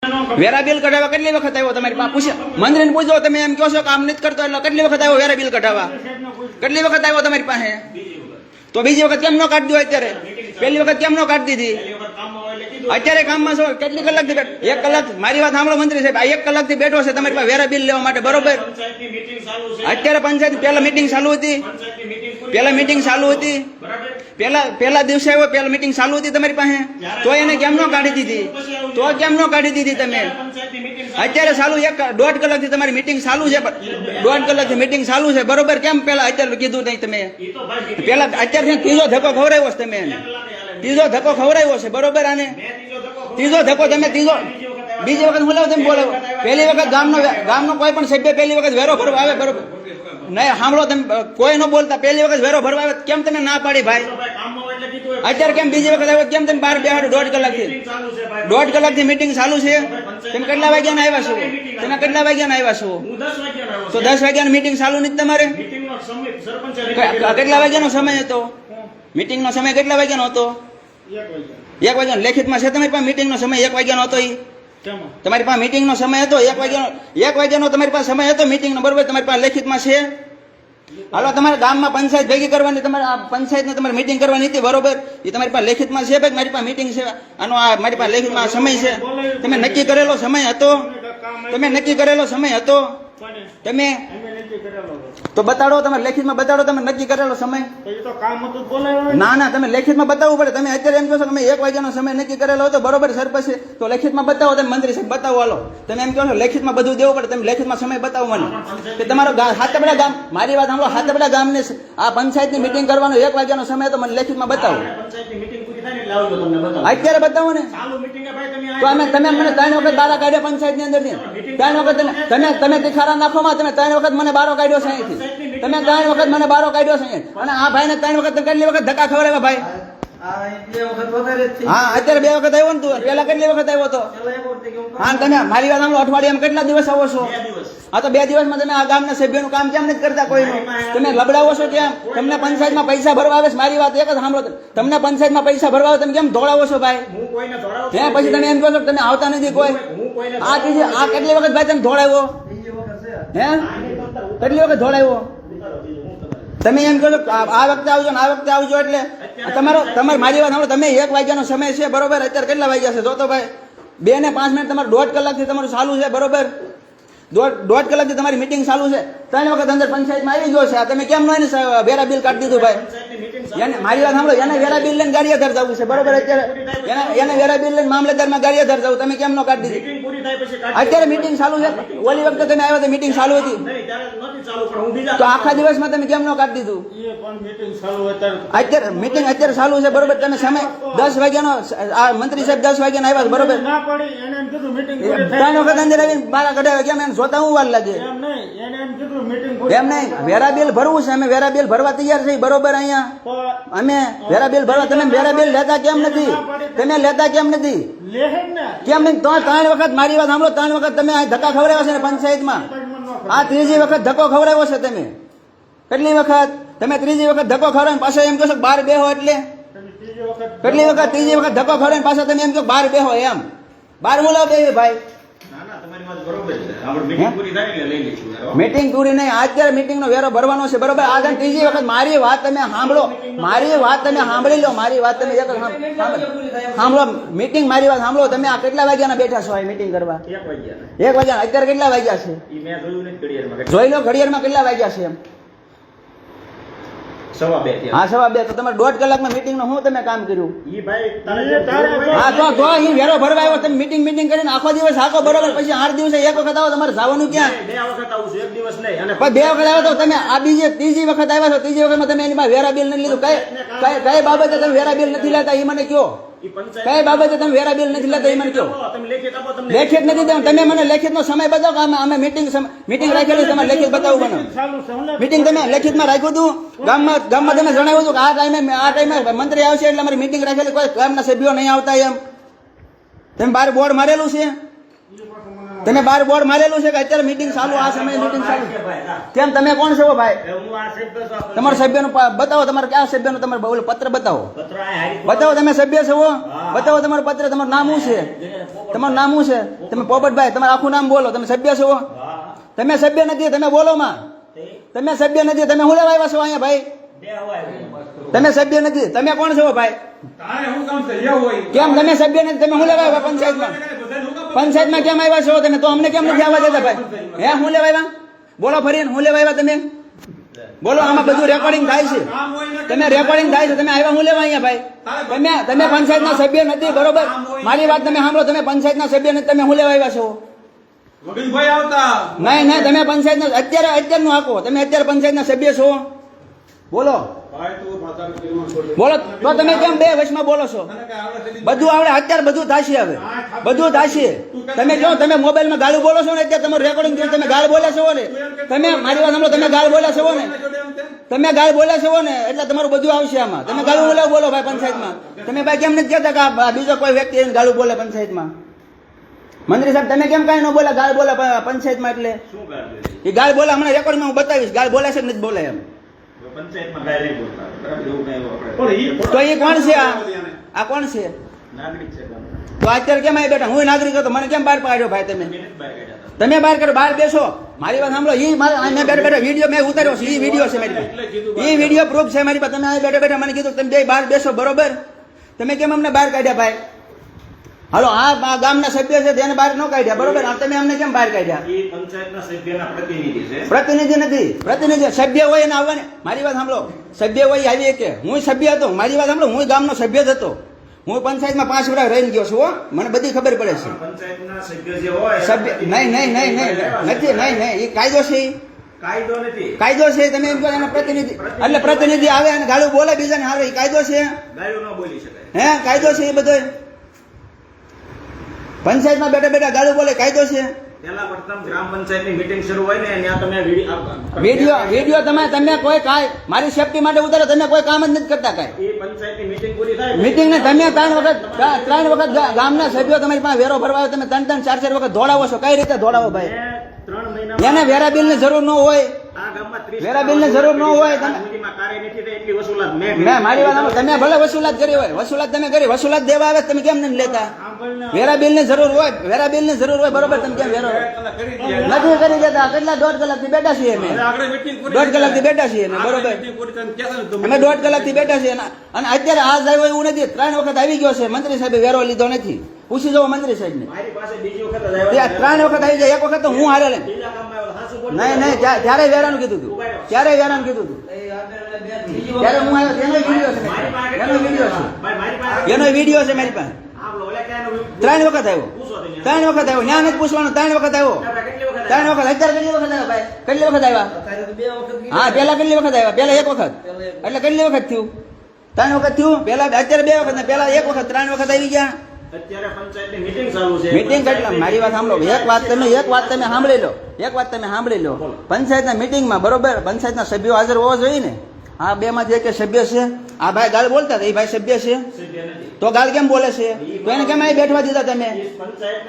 વેરા બિલ કઢાવવા કેટલી વખત આવ્યો તમારી પાસે? પૂછે મંત્રીને પૂછો, તમે એમ કહો છો કામ નથી કરતો એટલે કેટલી વખત આવ્યો વેરા બિલ કઢાવવા? કેટલી વખત આવ્યો તમારી પાસે? તો બીજી વખત કેમ ન કાઢી દો? અત્યારે પહેલી વખત કેમ ન કાઢી દીધી? અત્યારે કામમાં છો કેટલી કલાકથી બેઠો? 1 કલાક. મારી વાત સાંભળો મંત્રી સાહેબ, આ 1 કલાકથી બેઠો છે તમારી પાસે વેરા બિલ લેવા માટે, બરોબર? અત્યારે પંચાયત પહેલા મીટિંગ ચાલુ હતી, પહેલા દિવસે આવ્યો, પહેલા મીટિંગ ચાલુ હતી તમારી પાસે, તો એને કેમ ન કાઢી દીધી? તો કેમ ન કાઢી દીધી તમે? અત્યારે ચાલુ 1.5 કલાકથી તમારી મીટિંગ ચાલુ છે, 1.5 કલાકથી મીટિંગ ચાલુ છે, બરોબર? કેમ પેલા અત્યારે કીધું નહીં તમે? પેલા અત્યારે ત્રીજો ધક્કો ખવડાવ્યો છે તમે એને, ત્રીજો ધક્કો ખવડાવ્યો છે, બરોબર? આને ત્રીજો ધક્કો તમે બીજી વખત બોલાવો, તમે બોલાવો. પહેલી વખત ગામનો કોઈ પણ સભ્ય પહેલી વખત વેરો ભરવા આવે, બરોબર? નહીં સાંભળો, તમે કોઈ ન બોલતા, પહેલી વખત વેરો ભરવા આવે કેમ તમે ના પાડી ભાઈ? અત્યારે કેમ બીજી વખત આવ્યો? કેમ તમે બહાર બેહાડો? 1.5 કલાકથી મીટિંગ ચાલુ છે. તમે કેટલા વાગ્યાના આવ્યા છો? તમે કેટલા વાગ્યાના આવ્યા છો? તો 10 વાગ્યાની મીટિંગ ચાલુ નથી તમારે? કેટલા વાગ્યાનો સમય હતો? મીટિંગનો સમય કેટલા વાગ્યાનો હતો? 1 વાગ્યાનો. લેખિતમાં છે તમારી પાસે મીટિંગનો સમય 1 વાગ્યાનો હતો? તમારી પાસે મીટિંગનો સમય હતો 1 વાગ્યાનો તમારી પાસે સમય હતો મીટિંગનો, બરોબર? તમારી પાસે લેખિતમાં છે? હાલો, તમારા ગામમાં પંચાયત ભેગી કરવાની, તમારે આ પંચાયતને તમારે મીટિંગ કરવાની હતી, બરોબર? એ તમારી પાસે લેખિતમાં છે ભાઈ? મારી પાસે મીટિંગ છે, આનો આ મારી પાસે લેખિતમાં સમય છે. તમે નક્કી કરેલો સમય હતો? તમે નક્કી કરેલો સમય હતો? તમે તો બતાડો, તમે લેખિતમાં બતાડો તમે નક્કી કરેલો સમય. ના, તમે લેખિતમાં બતાવવું પડે. તમે અત્યારે એમ કહો છો કે મેં 1 વાગ્યાનો સમય નક્કી કરેલો હતો, બરોબર? સરપંચ તો લેખિતમાં બતાવો. તમે મંત્રી સાહેબ બતાવો. હાલો, તમે એમ કહો છો લેખિતમાં બધું દેવું પડે, તમે લેખિતમાં સમય બતાવો મને કે તમારો હાથબડા ગામ, મારી વાત સાંભળો, હાથબડા ગામને આ પંચાયતની મીટિંગ કરવાનો 1 વાગ્યાનો સમય હતો, મને લેખિતમાં બતાવો. અત્યારે બતાવો ને. તો તમે મને 3 વખત બારા કાઢ્યા પંચાયતની અંદરથી. 3 વખત તમે તિખારા નાખોમાં તમે 3 વખત મને બારો કાઢ્યો છે અહીંથી. તમે 3 વખત મને બારો કાઢ્યો છે. અને આ ભાઈને 3 વખત કેટલી વખત ધક્કા ખવડાવ્યા ભાઈ? હા, અત્યારે 2 વખત આવ્યો ને તું. પેલા કેટલી વખત આવ્યો હતો? હા, તમે મારી વાત સાંભળો, અઠવાડિયામાં કેટલા દિવસ આવો છો? હા, તો 2 દિવસમાં તમે આ ગામના સભ્યોનું કામ કેમ નથી કરતા કોઈનું? તમે લબડાવો છો કેમ? તમને પંચાયતમાં પૈસા ભરવા આવે છે? મારી વાત એક જ સાંભળો, તમને પંચાયતમાં પૈસા ભરવા આવે, તમે કેમ દોડાવો છો ભાઈ? હે, પછી તમે એમ કહો છો કે તમે આવતા નથી કોઈ? આ કેટલી વખત ભાઈ તમે દોડાવ્યો? હે, કેટલી વખત દોડાવ્યો? તમે એમ કહો છો આ વખતે આવજો ને આ વખતે આવજો, એટલે તમારે મારી વાત સાંભળો, તમે 1 વાગ્યાનો સમય છે, બરોબર? અત્યારે કેટલા વાગ્યા છે જોતો ભાઈ? 2 ને 5 મિનિટ તમારે 1.5 કલાકથી તમારું ચાલુ છે, બરોબર? 1.5 કલાકથી તમારી મીટિંગ ચાલુ છે. 3 વખત અંદર પંચાયતમાં આવી ગયો છે. તમે કેમ નો એને વેરા બિલ કાઢી દીધું ભાઈ? એને મારી વાત સાંભળો, એને વેરા બિલ લઈને ગારિયાધાર જવું છે, બરોબર? અત્યારે એને વેરા બિલ લઈને મામલતદારમાં ગારિયાધાર જવું, તમે કેમ નો કાઢી દીધી? અત્યારે મીટિંગ ચાલુ છે. ઓલી વખતે તમે આવ્યા તો મીટિંગ ચાલુ હતી, તો આખા દિવસમાં તમે કેમ નો કાઢી દીધું? અત્યારે મીટિંગ અત્યારે ચાલુ છે, બરોબર? તમે સમય 10 વાગ્યાનો, આ મંત્રી સાહેબ 10 વાગ્યાના આવ્યા, બરોબર? 3 વખત અંદર આવીને બારા કઢાવ્યા, કેમ? એને જોતા હું વાર લાગે? એમ નહીં, વેરા બિલ ભરવું છે, અમે વેરા બિલ ભરવા તૈયાર છીએ, બરોબર? અહીંયા અમે વેરા બિલ ભરવા, તમે વેરા બિલ લેતા કેમ નથી? તમે લેતા કેમ નથી? કેમ નહીં? 3 વખત મારી વાત સાંભળો, 3 વખત તમે ધક્કા ખવડાવ્યા છે ને પંચાયતમાં. આ 3જી વખત ધક્કો ખવડાવ્યો છે તમે. કેટલી વખત? તમે 3જી વખત ધક્કો ખવડાવીને પાછા એમ કહો છો બહાર બેહો, એટલે કેટલી વખત? 3જી વખત ધક્કો ખવડાવીને પાછા તમે એમ કહો બહાર બેહો, એમ બહાર બોલાવો બેહી ભાઈ. મીટિંગ પૂરી નહીં, અત્યારે મીટિંગ નો વેરો ભરવાનો છે, બરોબર? આગળ 3જી વખત મારી વાત તમે સાંભળો, મારી વાત તમે સાંભળી લો, મારી વાત તમે સાંભળો. મીટિંગ મારી વાત સાંભળો. તમે આ કેટલા વાગ્યાના બેઠા છો આ મીટિંગ કરવા? 1 વાગ્યા. અત્યારે કેટલા વાગ્યા છે? જોઈ લો ઘડિયાળમાં કેટલા વાગ્યા છે એમ. 2:15. હા, 2:15. તો તમારે 1.5 કલાકમાં મીટિંગ નું શું તમે કામ કર્યું? હા, તો અહીં વેરો ભરવા આવ્યો, તમે મીટિંગ કરીને આખો દિવસ આખો, બરોબર? પછી 8 દિવસે 1 વખત આવો, તમારે જવાનું ક્યાં? 2 વખત આવું છું, 1 દિવસ નહીં. અને 2 વખત આવ્યો તો તમે આ 3જી વખત આવ્યા છો. 3જી વખતમાં તમે એની વેરા બિલ નથી લીધું. કઈ બાબતે તમે વેરા બિલ નથી લેતા એ મને કહો. કઈ બાબતે તમે વેરા બિલ નથી લેતા એ મને કહો. લેખિત નથી દેવું. તમે મને લેખિત નો સમય બતાવો કે અમે મીટિંગ રાખેલી, તમારે લેખિત બતાવવું મને. મીટિંગ તમે લેખિતમાં રાખ્યું હતું? ગામમાં તમે જણાવ્યું હતું કે આ ટાઈમે મંત્રી આવશે એટલે અમારી મીટિંગ રાખેલી, કોઈ ગામના સભ્યો નહીં આવતા એમ? તમે બહાર બોર્ડ મારેલું છે? તમે બાર બોર્ડ મારેલું છે કે અત્યારે મીટિંગ ચાલુ, આ સમયે મીટિંગ ચાલુ? કેમ તમે કોણ છો ભાઈ? તમારા સભ્યનું બતાવો, તમારે ક્યાં સભ્યનું તમારે ઓલો પત્ર બતાવો, બતાવો તમે સભ્ય છો, બતાવો તમારું પત્ર. તમારું નામ શું છે? તમારું નામ શું છે? તમે પોપટભાઈ, તમારું આખું નામ બોલો. તમે સભ્ય છો? તમે સભ્ય નથી, તમે બોલો માં. તમે સભ્ય નથી, તમે હું લેવા આવ્યા છો અહીંયા ભાઈ? તમે સભ્ય નથી, તમે કોણ છો ભાઈ? કેમ તમે સભ્ય નથી, તમે હું લેવા આવ્યા પંચાયતમાં? પંચાયતમાં કેમ આવ્યા છો તમે? તો અમને કેમ નથી આવવા દેતા ભાઈ? હે હું લેવા આવ્યા? બોલો ફરીને, હું લેવા આવ્યા તમે? બોલો, આમાં બધું રેકોર્ડિંગ થાય છે. તમે રેકોર્ડિંગ થાય છે, તમે આવ્યા હું લેવા અહીંયા ભાઈ? તમે પંચાયતના સભ્ય નથી, બરોબર? મારી વાત તમે સાંભળો, તમે પંચાયતના સભ્ય નથી, તમે હું લેવા આવ્યા છો? નહીં નહીં, તમે પંચાયતના અત્યારનું આખો, તમે અત્યારે પંચાયતના સભ્ય છો? બોલો બોલો, તો તમે કેમ બે વચમાં બોલો છો? બધું આવડે, અત્યારે બધું થશે, હવે બધું થશે. તમે જો તમે મોબાઈલમાં ગાળું બોલો છો ને, અત્યારે તમારું રેકોર્ડિંગ છે, તમે ગાળ બોલ્યા છો ને, તમે મારી વાત સાંભળો, તમે ગાળ બોલ્યા છો ને, તમે ગાળ બોલ્યા છો ને, એટલે તમારું બધું આવશે આમાં. તમે ગાળું બોલો ભાઈ પંચાયતમાં. તમે ભાઈ કેમ નથી કહેતા કે આ બીજો કોઈ વ્યક્તિ એને ગાળું બોલે પંચાયતમાં? મંત્રી સાહેબ તમે કેમ કઈ ન બોલે? ગાળ બોલે પંચાયતમાં, એટલે એ ગાળ બોલે. હમણાં રેકોર્ડિંગમાં હું બતાવીશ ગાળ બોલે છે નથી બોલે એમ. તો એ કોણ છે? આ કોણ છે? તો અત્યારે કેમ આવી બેઠા? હું નાગરિક હતો, મને કેમ બહાર પાડ્યો ભાઈ? તમે બહાર કરો, બહાર બેસો. મારી વાત સાંભળો, મેં બેઠા બેઠા વિડીયો મેં ઉતાર્યો છે, એ વિડીયો છે મારી પાસે, એ વિડીયો પ્રૂફ છે મારી પાસે. તમે અહીં બેઠા બેઠા મને કીધું તમે બે બહાર બેસો, બરોબર? તમે કેમ અમને બહાર કાઢ્યા ભાઈ? હાલો, આ ગામના સભ્ય છે તેને બહાર ન કાઢ્યા, બરોબર? તમે અમને કેમ બહાર કાઢ્યા? પ્રતિનિધિ નથી, પ્રતિનિધિ સભ્ય હોય એને આવવાને. મારી વાત સાંભળો, સભ્ય હોય આવી કે હું સભ્ય હતો, મારી વાત સાંભળો, હું ગામનો સભ્ય જ હતો. હું પંચાયતમાં 5 વર્ષ રહીને ગયો છું, મને બધી ખબર પડે છે. સભ્ય નહીં નહીં નહીં નહીં નથી, નહીં નહીં, એ કાયદો છે, કાયદો છે. તમે એમ કહો એનો પ્રતિનિધિ, એટલે પ્રતિનિધિ આવે અને ગાળું બોલે બીજાને હારે, એ કાયદો છે? હે, કાયદો છે એ બધો? પંચાયતમાં બેઠા બેઠા ગાળું બોલે, કાયદો છે? ગ્રામ પંચાયતની મીટિંગ શરૂ હોય ને ત્યાં તમે વિડીયો તમે કોઈ કાંઈ મારી સેફટી માટે ઉતારો, તમે કોઈ કામ જ નથી કરતા કાંઈ. એ પંચાયતની મીટિંગ પૂરી થાય, મીટિંગ ને તમે 3 વખત ગામના સભ્યો તમારી પાસે વેરો ભરવા આવે, તમે 3 4 વખત દોડાવો છો. કઈ રીતે દોડાવો ભાઈ? 3 મહિના એને વેરા બિલ ની જરૂર ન હોય, વેરા બિલ ની જરૂર ન હોય. મારી વાત સાંભળો, તમે ભલે વસૂલાત કરી હોય, વસૂલાત તમે કરી, વસૂલાત દેવા આવે તમે કેમ નથી લેતા? વેરા બિલ ની જરૂર હોય, વેરા બિલ ની જરૂર હોય, બરોબર? તમે કેમ વેરો નથી કરી દેતા? કેટલા 1.5 કલાકથી બેઠા છીએ અમે, 1.5 કલાકથી બેઠા છીએ અમે, બરોબર? અમે 1.5 કલાકથી બેઠા છીએ અને અત્યારે આજ આવ્યો એવું નથી, 3 વખત આવી ગયો છે. મંત્રી સાહેબે વેરો લીધો નથી, પૂછી જવો મંત્રી સાહેબ ને. 3 વખત આવી જાય, 1 વખત તો હું હારે લે. નહીં નહીં, ત્યારે વેરાનું કીધું હતું, ત્યારે વેરાનું કીધું હતું, ત્યારે હું આવ્યો તેનો વિડીયો છે, એનો વિડીયો છે મારી પાસે. 3 વખત આવ્યો, 3 વખત આવ્યો, ન્યા નથી પૂછવાનું, 3 વખત આવ્યો, 3 વખત. અત્યારે કેટલી વખત આવ્યા ભાઈ? કેટલી વખત આવ્યા? હા, પેલા કેટલી વખત આવ્યા? પેલા 1 વખત, એટલે કેટલી વખત થયું? 3 વખત થયું. પેલા અત્યારે 2 વખત, પેલા 1 વખત, 3 વખત આવી ગયા. અત્યારે પંચાયતની મીટિંગ ચાલુ છે. મીટિંગ કેટલા? મારી વાત સાંભળો, એક વાત તમે સાંભળી લો, એક વાત તમે સાંભળી લો. પંચાયતના મીટિંગમાં, બરોબર, પંચાયતના સભ્યો હાજર હોવા જોઈએ ને. આ 2 માંથી એક સભ્ય છે? આ ભાઈ ગાળ બોલતા હતા, એ ભાઈ સભ્ય છે? તો ગાળ કેમ બોલે છે? તો એને કેમ અહીં બેઠવા દીધા તમે?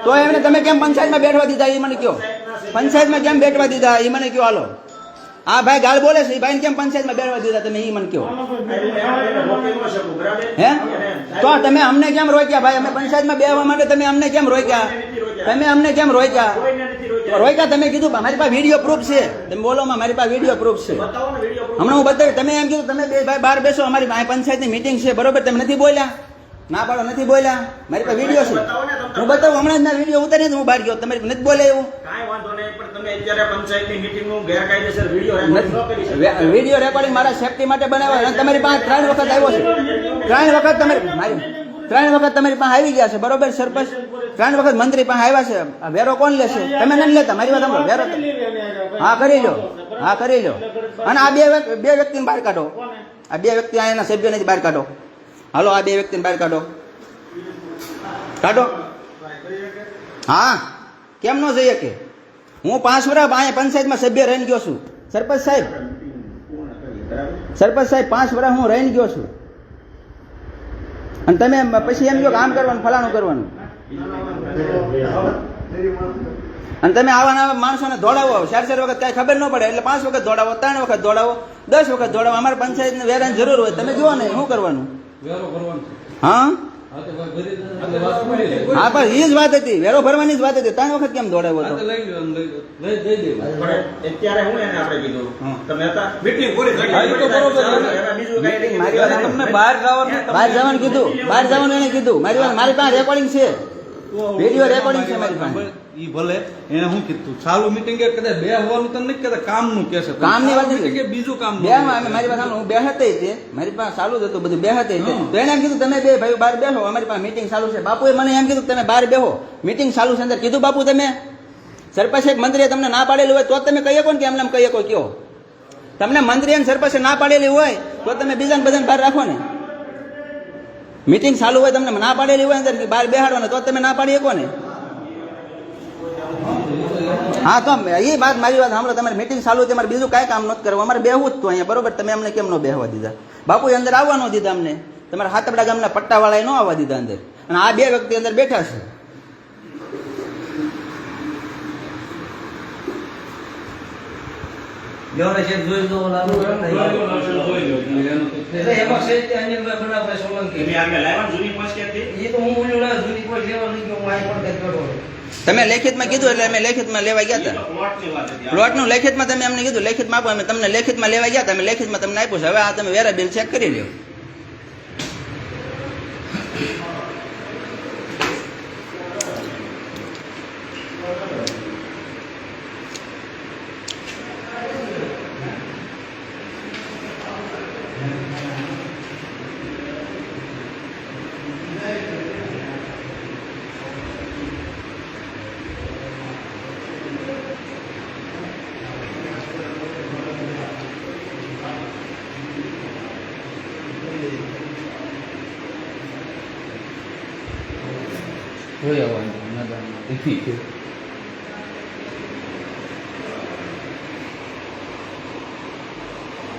તો એમને તમે કેમ પંચાયતમાં બેઠવા દીધા એ મને કહો. પંચાયતમાં કેમ બેઠવા દીધા એ મને કહો. હાલો, આ ભાઈ ગાળ બોલે છે, એ ભાઈને કેમ પંચાયતમાં બેઠવા દીધા તમે એ મને કહો. હે, તો તમે અમને કેમ રોક્યા ભાઈ? અમે પંચાયતમાં બેસવા માટે તમે અમને કેમ રોક્યા? તમે અમને કેમ રોક્યા? રોક્યા તમે કીધું મારી પાસે વિડીયો પ્રૂફ છે. તમે બોલો માં, મારી પાસે વિડીયો પ્રૂફ છે. હમણાં હું બતાવી. તમે એમ કીધું તમે બે ભાઈ બહાર બેસો, અમારી પંચાયતની મીટિંગ છે, બરોબર? તમે નથી બોલ્યા, ના પાડો, નથી બોલ્યા. મારી પાસે વિડીયો છે, હું બતાવું. હમણાં જ મેં વિડીયો ઉતારી હું બહાર ગયો, તમારી નથી બોલે એવું. કાંઈ વાંધો નહીં, પણ તમે અત્યારે પંચાયતની મીટિંગનું ગેરકાયદેસર વિડીયો રેકોર્ડિંગ મારા સેફટી માટે બનાવ્યો. તમારી પાસે 3 વખત આવ્યો છે, 3 વખત તમારી 3 વખત તમારી પાસે આવી ગયા છે, બરોબર? સરપંચ 3 વખત મંત્રી પાસે આવ્યા છે. વેરો કોણ લેશે? તમે નથી લેતા. મારી વાત સાંભળો, વેરો હા કરી લો, હા કરી લો. અને આ બે વ્યક્તિને બહાર કાઢો. આ 2 વ્યક્તિ અહીંના સભ્યોને બહાર કાઢો. હાલો, આ 2 વ્યક્તિને બહાર કાઢો, કાઢો. હા, કેમ ન જઈએ કે હું 5 વર્ષ અહીંયા પંચાયતમાં સભ્ય રહીને ગયો છું. સરપંચ સાહેબ, સરપંચ સાહેબ 5 વર્ષ હું રહીને ગયો છું. અને તમે પછી એમ કહો કે આમ કરવાનું, ફલાણું કરવાનું. અને તમે આવા નવા માણસોને દોડાવો 4 વખત કઈ ખબર ન પડે એટલે 5 વખત દોડાવો, 3 વખત દોડાવો, 10 વખત દોડાવો. અમારે પંચાયતને વેરાની જરૂર હોય, તમે જુઓ ને શું કરવાનું. હા હા, પણ એ જ વાત હતી, વેરો ભરવાની જ વાત હતી. 3 વખત કેમ દોડાવ્યો હતો? પણ અત્યારે હું એને આપણે કીધું તમે હતા મીટિંગ પૂરી થઈ ગઈ. મીટિંગ મારી વાત તમને બહાર બહાર જવાનું કીધું, બહાર જવાનું એને કીધું. મારી પાસે રેકોર્ડિંગ છે, વિડીયો રેકોર્ડિંગ છે મારી પાસે. ઈ ભલે એને હું કીધું ચાલુ મીટિંગ એ કદાચ બે હોવાનું તો નથી કહેતા, કામનું કહેશે. કામની વાત meeting નથી. એ બીજું કામ બે મારી પાસે હું બેહતે છે, મારી પાસે ચાલુ જ હતું બધું, બેહતે છે. તો એને એમ કીધું તમે બે ભાઈ બહાર બેસો, અમારી પાસે મીટિંગ ચાલુ છે. બાપુએ મને એમ કીધું તમે બહાર બેહો, મીટિંગ ચાલુ છે. અંદર કીધું બાપુ તમે સરપંચ એક મંત્રીએ તમને ના પાડેલી હોય તો તમે કહી શકો ને કે એમને કહી શકો કયો. તમને મંત્રી અને સરપંચે ના પાડેલી હોય તો તમે બીજાને બધાને બહાર રાખો ને. મીટિંગ ચાલુ હોય તમને ના પાડેલી હોય અંદર બહાર બેહાડવાને તો તમે ના પાડી શકો ને. હા, તો એ વાત મારી વાત સાંભળો. તમારી મીટિંગ ચાલુ હતી, અમારે બીજું કાંઈ કામ નથી કરવું, અમારે બેહવું જ તો અહીંયા, બરોબર. તમે અમને કેમ ન બેહવા દીધા? બાપુએ અંદર આવવા ન દીધા અમને. તમારા હાથબડા ગામના પટ્ટાવાળાએ ન આવવા દીધા અંદર. અને આ 2 વ્યક્તિ અંદર બેઠા છે. તમે લેખિતમાં કીધું એટલે અમે લેખિતમાં લેવા ગયા હતા. પ્લોટનું લેખિતમાં તમે અમને કીધું લેખિતમાં આપો, અમે તમને લેખિતમાં લેવા ગયા હતા. અમે લેખિતમાં તમને આપ્યું છે. હવે આ તમે વેરા બિલ ચેક કરી લ્યો.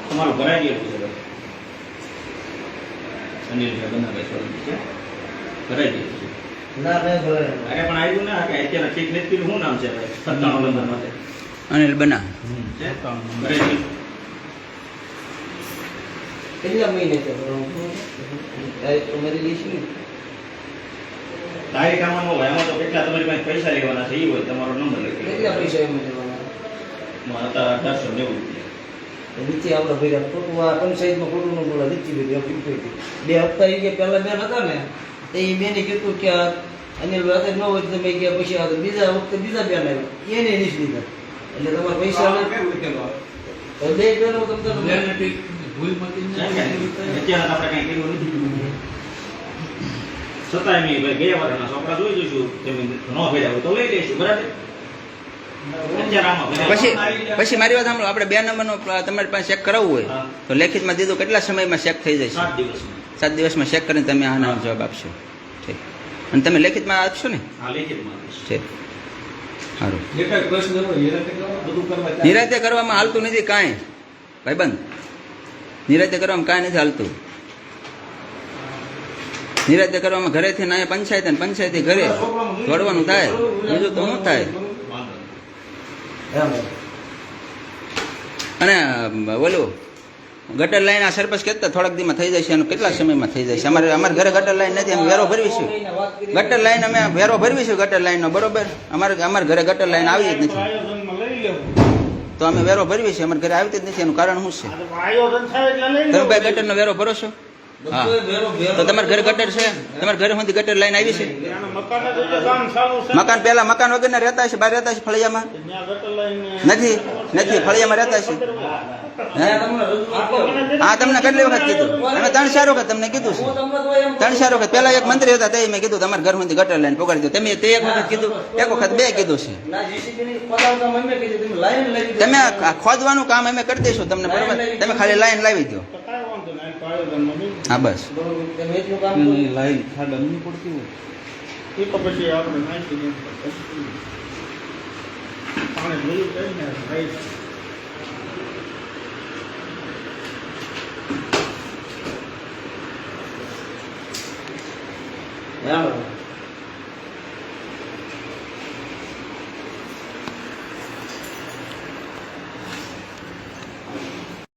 તમારું ભરાઈ ગયું છે અનિલભાઈ બનાભાઈ સોલંકી છે, ભરાઈ ગયું છે. અરે પણ આવ્યું ના કે અત્યારે ઠીક નથી કર્યું. શું નામ છે 97 નંબર માટે અનિલ બના છે? ભરાઈ ગયું. કેટલા મહિને છે તમારી લીસ્ટ તારીખ આમાં ન હોય, આમાં તો કેટલા તમારી પાસે પૈસા લેવાના છે એ હોય, તમારો નંબર લખી કેટલા પૈસા એમ દેવાના? હતા 1890 નીચે આપણે ભર્યા ખોટું આ પંચાયતમાં ખોટું ન બોલા નીચે ભર્યા 2 હપ્તા એ કે પહેલા બેન હતા ને તો એ બેને કીધું કે અનિલ વાત ન હોય તમે ગયા પછી આ બીજા વખતે બીજા બેન આવ્યા એને નીચ લીધા એટલે તમારા પૈસા તો 2 બેનો તમને અત્યારે આપણે કઈ કર્યું નથી. છતાં એમ ભાઈ ગયા વારના છોકરા જોઈ જઈશું, ન ભેડા હોય તો લઈ લઈશું, બરાબર. પછી મારી વાત સાંભળો. આપણે 2 નંબરનો તમારી પાસે ચેક કરાવવું હોય તો લેખિતમાં દીધું કેટલા સમયમાં ચેક થઈ જશે? 7 દિવસમાં. 7 દિવસમાં ચેક કરીને તમે આનો જવાબ આપશો. ઠીક. અને તમે લેખિતમાં આપશો ને? હા, લેખિતમાં ઠીક, સારું. એકાદ પ્રશ્ન હોય બધું કરવા નિરાતે કરવામાં હાલતું નથી કાંઈ ભાઈબંધ. નિરાતે કરવામાં કાંઈ નથી હાલતું. નિરાતે કરવામાં ઘરેથી ના પંચાયત અને પંચાયતી ઘરે દોડવાનું થાય, બીજું તો શું થાય? અને બોલું ગટર લાઈન આ સરપંચ કહેતા થોડાક દીમાં થઈ જશે, એનું કેટલા સમયમાં થઈ જશે? અમારે ઘરે ગટર લાઈન નથી, અમે વેરો ભરવીશું. ગટર લાઈન અમે વેરો ભરવીશું ગટર લાઈનનો, બરોબર. અમારે ઘરે ગટર લાઈન આવી જ નથી, તો અમે વેરો ભરવીશું. અમારે ઘરે આવતી જ નથી, એનું કારણ શું છે? તમે ભાઈ ગટરનો વેરો ભરો છો? હા, તો તમારા ઘરે ગટર છે? તમારા ઘરે સુધી ગટર લાઈન આવી છે? મકાન પહેલા મકાન વગરના રહેતા છે, બહાર રહેતા છે ફળિયામાં? નથી, ફળિયામાં રહેતા છે. હા, તમને કેટલી વખત કીધું? અમે 3-4 વખત તમને કીધું છે. 3-4 વખત. પહેલા એક મંત્રી હતા તે મેં કીધું તમારા ઘર સુધી ગટર લાઈન પકડી દો. તમે તે એક વખત કીધું, એક વખત 2 કીધું છે. તમે ખોદવાનું કામ અમે કરી દઈશું તમને, બરોબર. તમે ખાલી લાઈન લાવી દો. હા, બસ. લાઈન ખાડા નહીં પડતી હોય એ તો પછી આપણે માહિતી દઈએ. પાણી જોયું કઈ ને ભાઈ Yeah.